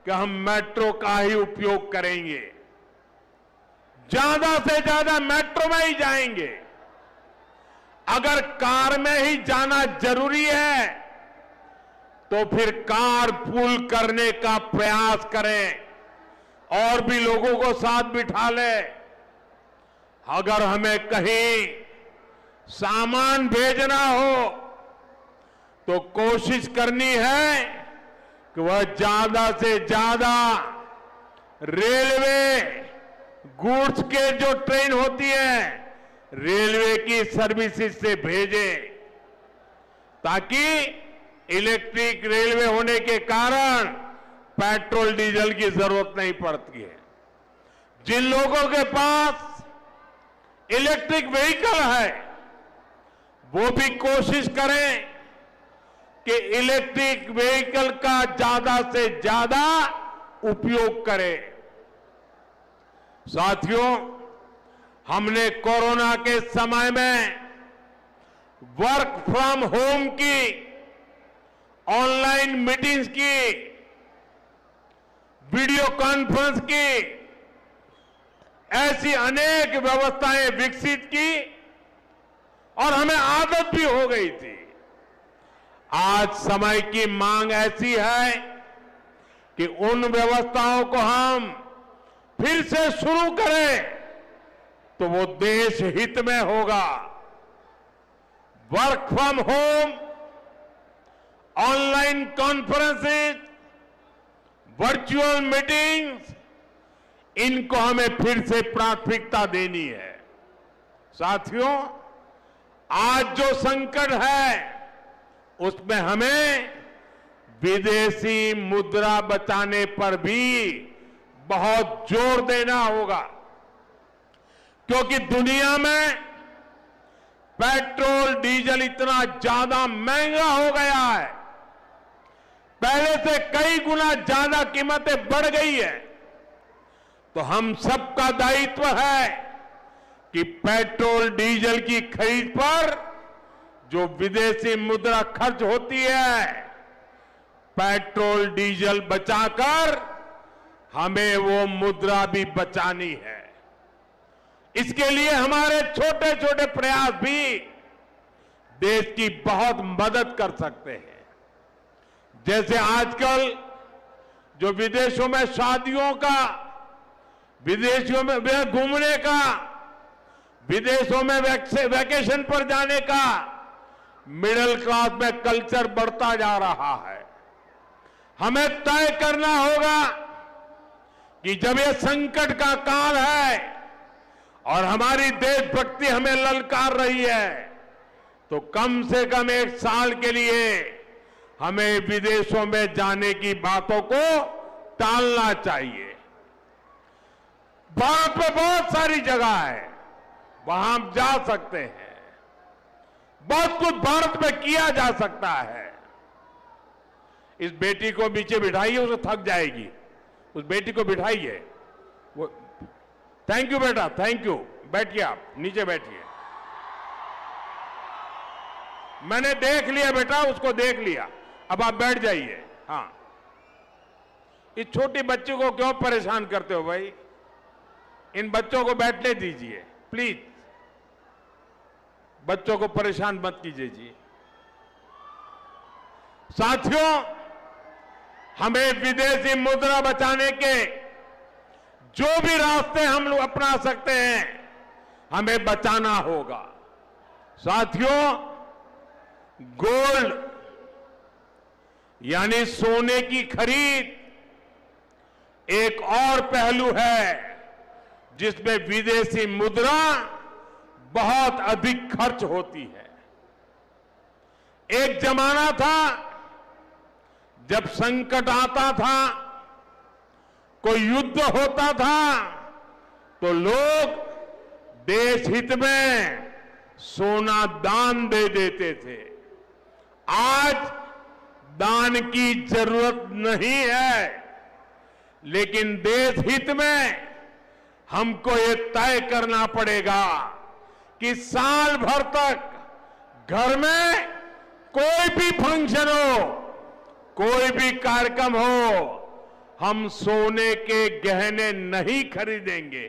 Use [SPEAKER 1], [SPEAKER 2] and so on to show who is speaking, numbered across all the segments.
[SPEAKER 1] कि हम मेट्रो का ही उपयोग करेंगे, ज्यादा से ज्यादा मेट्रो में ही जाएंगे। अगर कार में ही जाना जरूरी है तो फिर कार पूल करने का प्रयास करें और भी लोगों को साथ बिठा लें। अगर हमें कहीं सामान भेजना हो तो कोशिश करनी है कि वह ज्यादा से ज्यादा रेलवे गुड्स के जो ट्रेन होती है रेलवे की सर्विसेज से भेजे, ताकि इलेक्ट्रिक रेलवे होने के कारण पेट्रोल डीजल की जरूरत नहीं पड़ती है। जिन लोगों के पास इलेक्ट्रिक व्हीकल है वो भी कोशिश करें कि इलेक्ट्रिक व्हीकल का ज्यादा से ज्यादा उपयोग करें। साथियों, हमने कोरोना के समय में वर्क फ्रॉम होम की, ऑनलाइन मीटिंग्स की, वीडियो कॉन्फ्रेंस की, ऐसी अनेक व्यवस्थाएं विकसित की और हमें आदत भी हो गई थी। आज समय की मांग ऐसी है कि उन व्यवस्थाओं को हम फिर से शुरू करें तो वो देश हित में होगा। Work from home, online conferences, virtual meetings, इनको हमें फिर से प्राथमिकता देनी है। साथियों, आज जो संकट है उसमें हमें विदेशी मुद्रा बचाने पर भी बहुत जोर देना होगा, क्योंकि दुनिया में पेट्रोल डीजल इतना ज्यादा महंगा हो गया है, पहले से कई गुना ज्यादा कीमतें बढ़ गई है। तो हम सबका दायित्व है कि पेट्रोल डीजल की खरीद पर जो विदेशी मुद्रा खर्च होती है, पेट्रोल डीजल बचाकर हमें वो मुद्रा भी बचानी है। इसके लिए हमारे छोटे छोटे प्रयास भी देश की बहुत मदद कर सकते हैं। जैसे आजकल जो विदेशों में शादियों का, विदेशों में घूमने का, विदेशों में वैकेशन पर जाने का मिडिल क्लास में कल्चर बढ़ता जा रहा है। हमें तय करना होगा कि जब ये संकट का काल है और हमारी देशभक्ति हमें ललकार रही है, तो कम से कम एक साल के लिए हमें विदेशों में जाने की बातों को टालना चाहिए। भारत में बहुत सारी जगह है, वहां हम जा सकते हैं, बहुत कुछ भारत में किया जा सकता है। इस बेटी को नीचे बिठाइए, उसे थक जाएगी, उस बेटी को बिठाइए। वो थैंक यू बेटा, थैंक यू, बैठिए, आप नीचे बैठिए। मैंने देख लिया बेटा, उसको देख लिया, अब आप बैठ जाइए। हाँ, इस छोटी बच्ची को क्यों परेशान करते हो भाई? इन बच्चों को बैठने दीजिए प्लीज, बच्चों को परेशान मत कीजिए जी। साथियों, हमें विदेशी मुद्रा बचाने के जो भी रास्ते हम लोग अपना सकते हैं, हमें बचाना होगा। साथियों, गोल्ड यानी सोने की खरीद एक और पहलू है जिसमें विदेशी मुद्रा बहुत अधिक खर्च होती है। एक जमाना था जब संकट आता था, कोई युद्ध होता था, तो लोग देश हित में सोना दान दे देते थे। आज दान की जरूरत नहीं है, लेकिन देश हित में हमको ये तय करना पड़ेगा कि साल भर तक घर में कोई भी फंक्शन हो, कोई भी कार्यक्रम हो, हम सोने के गहने नहीं खरीदेंगे,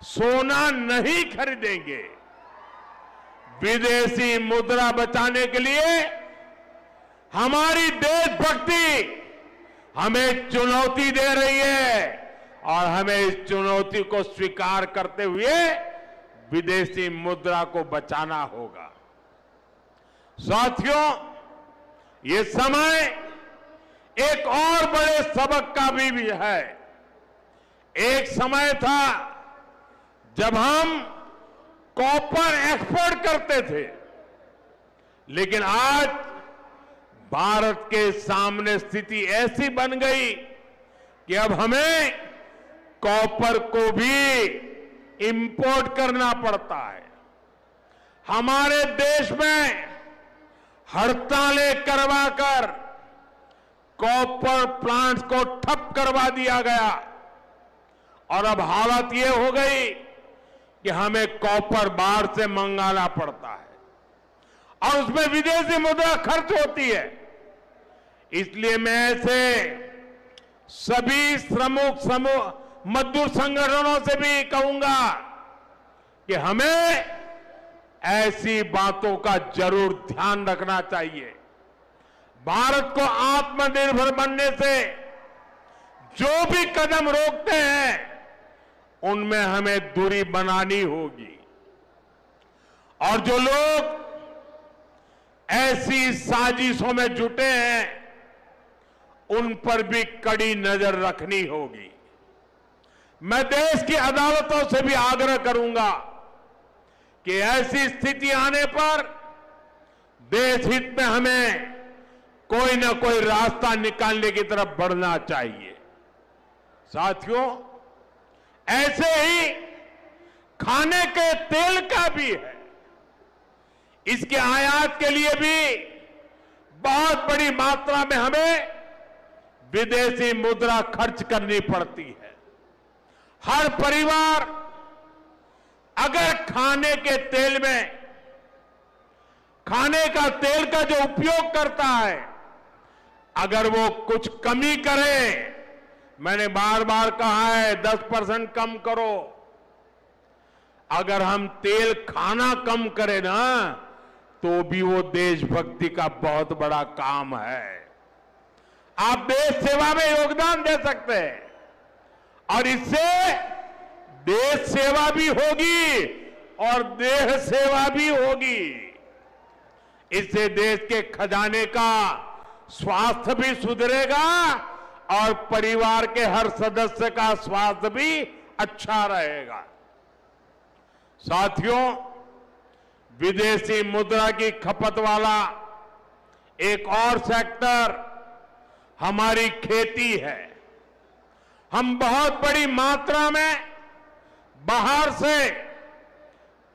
[SPEAKER 1] सोना नहीं खरीदेंगे। विदेशी मुद्रा बचाने के लिए हमारी देशभक्ति हमें चुनौती दे रही है और हमें इस चुनौती को स्वीकार करते हुए विदेशी मुद्रा को बचाना होगा। साथियों, ये समय एक और बड़े सबक का भी है। एक समय था जब हम कॉपर एक्सपोर्ट करते थे, लेकिन आज भारत के सामने स्थिति ऐसी बन गई कि अब हमें कॉपर को भी इंपोर्ट करना पड़ता है। हमारे देश में हड़तालें करवाकर कॉपर प्लांट्स को ठप करवा दिया गया और अब हालत ये हो गई कि हमें कॉपर बाहर से मंगाना पड़ता है और उसमें विदेशी मुद्रा खर्च होती है। इसलिए मैं ऐसे सभी श्रमिक समूह मजदूर संगठनों से भी कहूंगा कि हमें ऐसी बातों का जरूर ध्यान रखना चाहिए। भारत को आत्मनिर्भर बनने से जो भी कदम रोकते हैं उनमें हमें दूरी बनानी होगी और जो लोग ऐसी साजिशों में जुटे हैं उन पर भी कड़ी नजर रखनी होगी। मैं देश की अदालतों से भी आग्रह करूंगा कि ऐसी स्थिति आने पर देश हित में हमें कोई ना कोई रास्ता निकालने की तरफ बढ़ना चाहिए। साथियों, ऐसे ही खाने के तेल का भी है। इसके आयात के लिए भी बहुत बड़ी मात्रा में हमें विदेशी मुद्रा खर्च करनी पड़ती है। हर परिवार अगर खाने के तेल में खाने का तेल का जो उपयोग करता है, अगर वो कुछ कमी करे, मैंने बार बार कहा है 10% कम करो। अगर हम तेल खाना कम करें ना, तो भी वो देशभक्ति का बहुत बड़ा काम है। आप देश सेवा में योगदान दे सकते हैं और इससे देश सेवा भी होगी और देह सेवा भी होगी। इससे देश के खजाने का स्वास्थ्य भी सुधरेगा और परिवार के हर सदस्य का स्वास्थ्य भी अच्छा रहेगा। साथियों, विदेशी मुद्रा की खपत वाला एक और सेक्टर हमारी खेती है। हम बहुत बड़ी मात्रा में बाहर से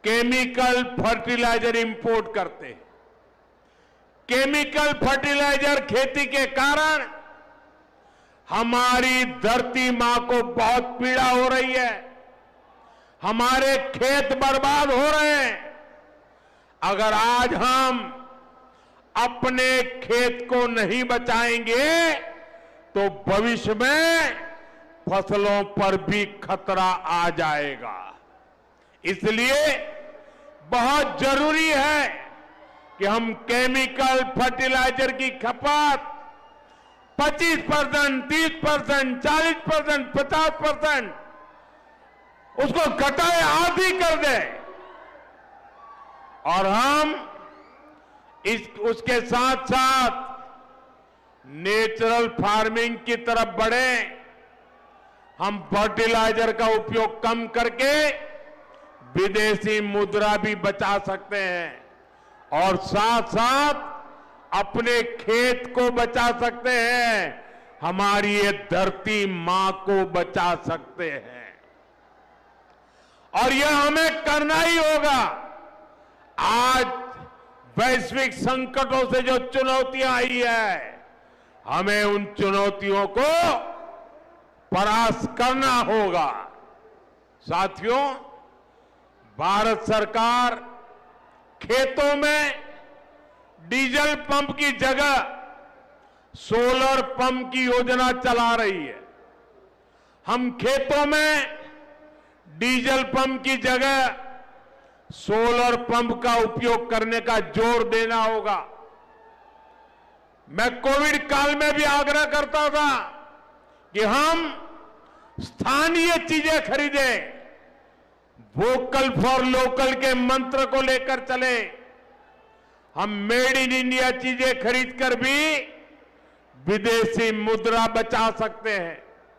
[SPEAKER 1] केमिकल फर्टिलाइजर इंपोर्ट करते हैं। केमिकल फर्टिलाइजर खेती के कारण हमारी धरती मां को बहुत पीड़ा हो रही है। हमारे खेत बर्बाद हो रहे हैं। अगर आज हम अपने खेत को नहीं बचाएंगे तो भविष्य में फसलों पर भी खतरा आ जाएगा। इसलिए बहुत जरूरी है कि हम केमिकल फर्टिलाइजर की खपत 25%, 30%, 40%, 50% उसको घटाए, आधी कर दें और हम उसके साथ साथ नेचुरल फार्मिंग की तरफ बढ़े। हम फर्टिलाइजर का उपयोग कम करके विदेशी मुद्रा भी बचा सकते हैं और साथ साथ अपने खेत को बचा सकते हैं, हमारी ये धरती मां को बचा सकते हैं और यह हमें करना ही होगा। आज वैश्विक संकटों से जो चुनौतियां आई है, हमें उन चुनौतियों को परास्त करना होगा। साथियों, भारत सरकार खेतों में डीजल पंप की जगह सोलर पंप की योजना चला रही है। हम खेतों में डीजल पंप की जगह सोलर पंप का उपयोग करने का जोर देना होगा। मैं कोविड काल में भी आग्रह करता था कि हम स्थानीय चीजें खरीदें, वोकल फॉर लोकल के मंत्र को लेकर चले। हम मेड इन इंडिया चीजें खरीदकर भी विदेशी मुद्रा बचा सकते हैं।